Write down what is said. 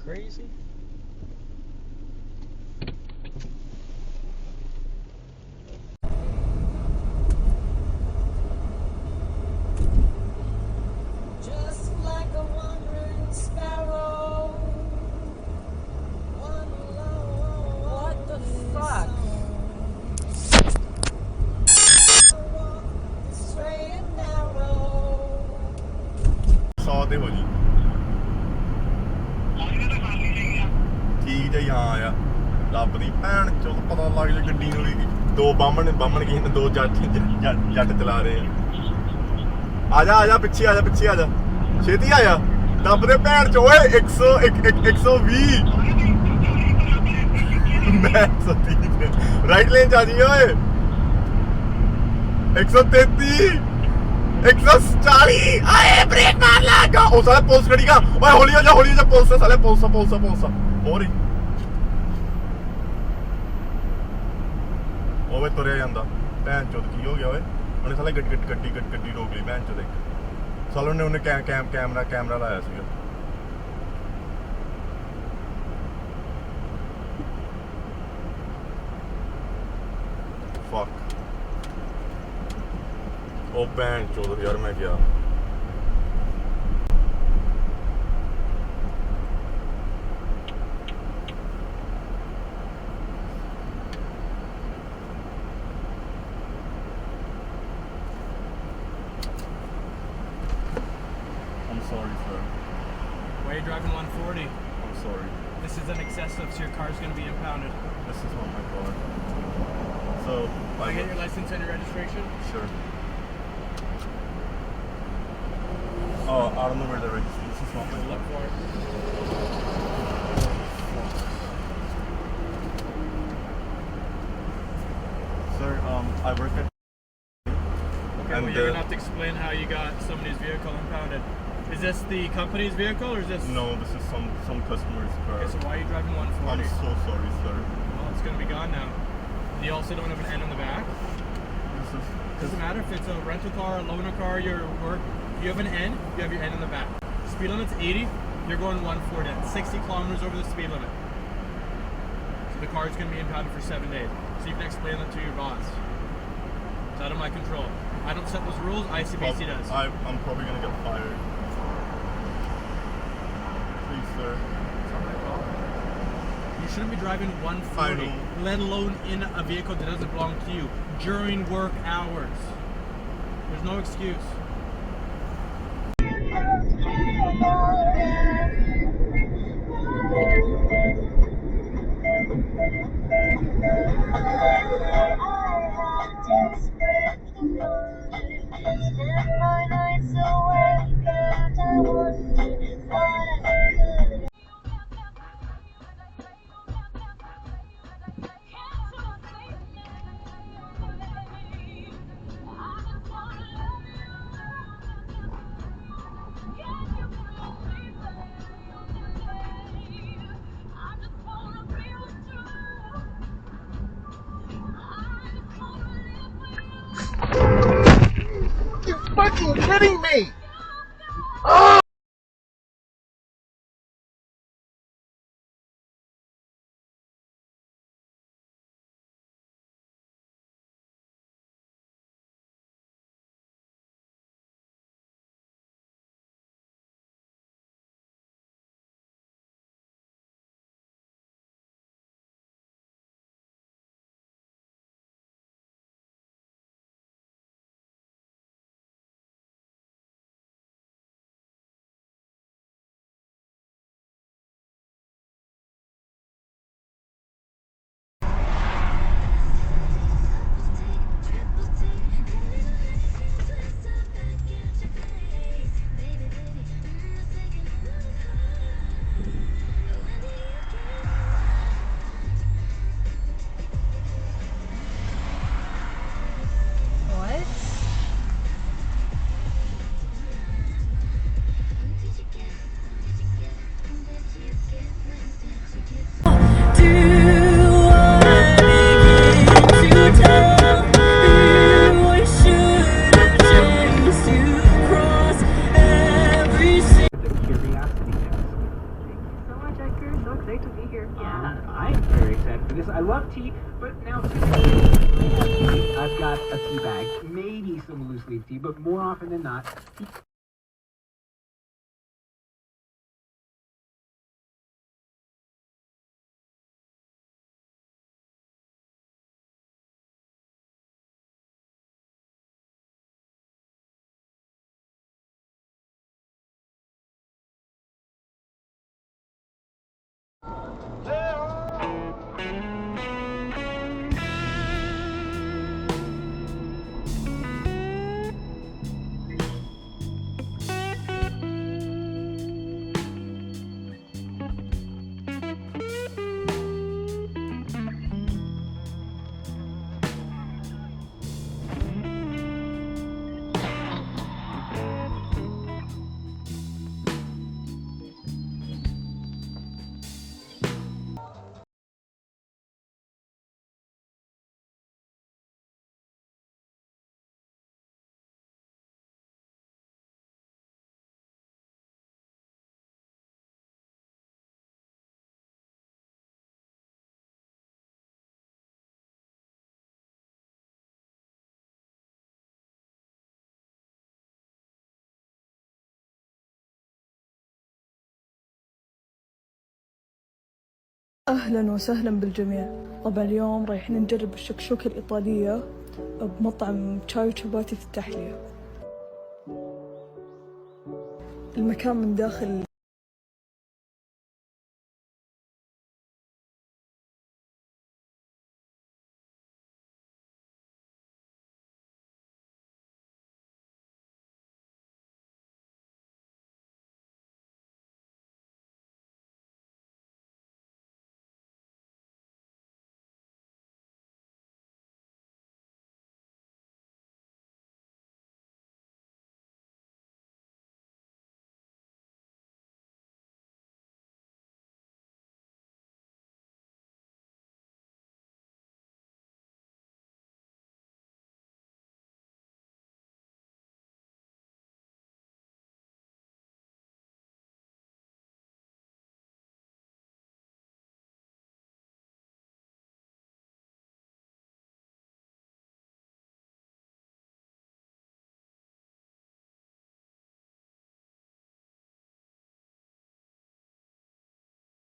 crazy? Just like a wandering sparrow. What the fuck? Straight and narrow. 100 ਤੇ ਹੋ ਜੀ ਠੀਕ ਜੀ ਹਾਂ ਆ ਰੱਬ ਦੀ ਭੈਣ ਚੋਂ ਪਤਾ ਲੱਗ ਜੇ ਗੱਡੀ ਨੂੰ ਵੀ ਦੋ ਬਾਹਮਣ ਗਏ ਨੇ ਦੋ ਜੱਟ ਚਲਾ ਰਹੇ ਆ ਆ ਜਾ ਪਿੱਛੇ ਆ ਜਾ ਛੇਤੀ ਆ ਜਾ ਰੱਬ ਦੇ ਭੈਣ ਚੋ ਓਏ 120 ਮੈਂ 130 ਰਾਈਟ ਲੇਨ ਚ ਆ ਜੀ ਓਏ 133 140 ਆਏ ब्रेक मार ला ओ साले पुलिस खड़ी का ओए होली हो जा पुलिस साले पुलिस हो रही ओए तुरया ਜਾਂਦਾ ਭੈਣ ਚੋਦ ਕੀ ਹੋ ਗਿਆ ਓਏ ਉਹਨੇ ਸਾਲੇ ਗੱਡੀ ਰੋਕ ਲਈ ਭੈਣ ਚੋਦ ਇੱਕ ਸਾਲੇ ਉਹਨੇ ਕੈਮਰਾ ਲਾਇਆ ਸੀਗਾ ਫੱਕ ਉਹ ਭੈਣ ਚੋਦ ਯਾਰ ਮੈਂ ਗਿਆ I'm sorry, sir. Why are you driving 140? I'm sorry. This is an excessive, so your car's going to be impounded. This is not my car. So, Can I get your license and your registration? Sure. Oh, I don't know where the registration is. This is not my Look car. for it. Sir, I work at... Okay, well, you're going to have to explain how you got somebody's vehicle impounded. Is this the company's vehicle, or is this... No, this is some customer's car. Okay, so why are you driving 140? I'm so sorry, sir. Well, it's going to be gone now. You also don't have an N on the back. This is... Doesn't matter if it's a rental car, a loaner car, your work. You have an N, you have your N in the back. Speed limit's 80, you're going 140. That's 60 kilometers over the speed limit. So the car's going to be impounded for 7 days. So you can explain that to your boss. It's out of my control. I don't set those rules, ICBC does. I'm probably going to get fired. Please, sir. It's not my fault. You shouldn't be driving 140, let alone in a vehicle that doesn't belong to you, during work hours. There's no excuse. Spend my nights awake and I wonder what I could. You're fucking kidding me! You're so excited to be here. I'm very excited for this. I love tea, but now I've got a tea bag, maybe some loose leaf tea, but more often than not, أهلا وسهلا بالجميع. طبعا اليوم رايحين نجرب الشكشوكة الإيطالية بمطعم تشاي وشباتي في التحلية. المكان من داخل